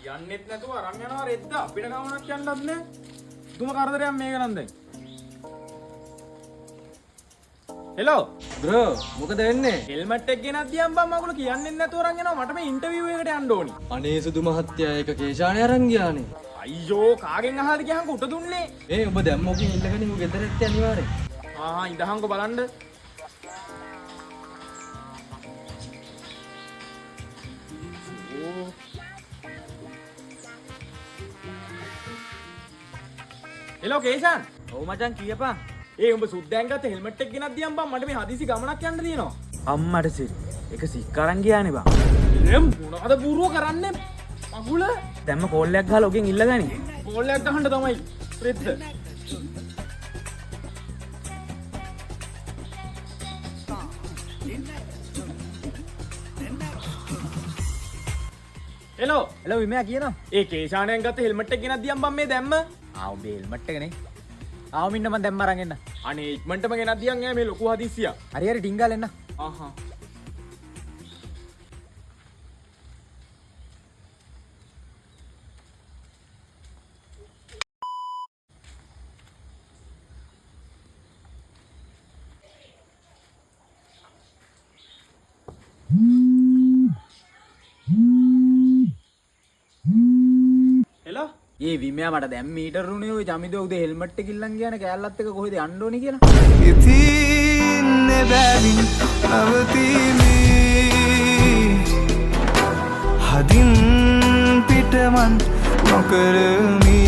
යන්නෙත් නැතුව අරන් යනවා රෙද්ද අපිට ගමනක් යන්නත් නෑ. තුම කරදරයක් මේක නම් දැන්. හෙලෝ බ්‍රෝ මොකද වෙන්නේ? හෙල්මට් එක ගෙනත් දියම් බම් මගුල කියන්නෙත් නැතුව අරන් යනවා. මට මේ ඉන්ටර්විව් එකට යන්න ඕනි. අනේ සුදු මහත්තයා ඒක කේෂානේ අරන් ගියානේ. අයියෝ කාගෙන් අහලාද කියහන්කො උට දුන්නේ. ඔබ දැන් මොකකින් ඉල්ලගෙන මු ගෙදර ඇත්තේ අනිවාර්යෙන්. ඉඳහන්කො බලන්න. හෙලෝ කේෂාන්. ඔව් මචං කියපන්. උඹ සුද්දෑන් ගත්ත හෙල්මට් එක ගෙනත් දියම් බම් මට මේ හදිසි ගමනක් යන්න තියෙනවා. අම්මට සිල්. ඒක සික් අරන් ගියානේ බං. මොනවද බූරුව කරන්නේ? මගුල දැම්ම කෝල් එකක් ගහලා ඔගෙන් ඉල්ලගනි. කෝල් එකක් ගහන්න තමයි. රෙද්ද. හෙලෝ හෙලෝ විමයා කියනවා. ඒ කේෂානයන් ගත්ත හෙල්මට් එක ගෙනත් දියම් බම් මේ දැම්ම. උඹේ හෙල්මට් එකනේ. මින්න මම දැම්ම අරන් එන්න. අනේ ඉක්මනටම ගෙනත් දියන් මේ ලොකු හදිස්සියක්. හරි හරි ඩිංගල් එන්න. හෙලෝ ඒ විමයා මට දැන් මීටර් රුණේ ඔය ජමිදෝ උදේ හෙල්මට් එක ඉල්ලන් ගියානේ කෑල්ලත් එක කොහෙද යන්න ඕනි කියලා. ඉතින් බැවින් අවතිමේ හදින් පිටමන් නොකරමි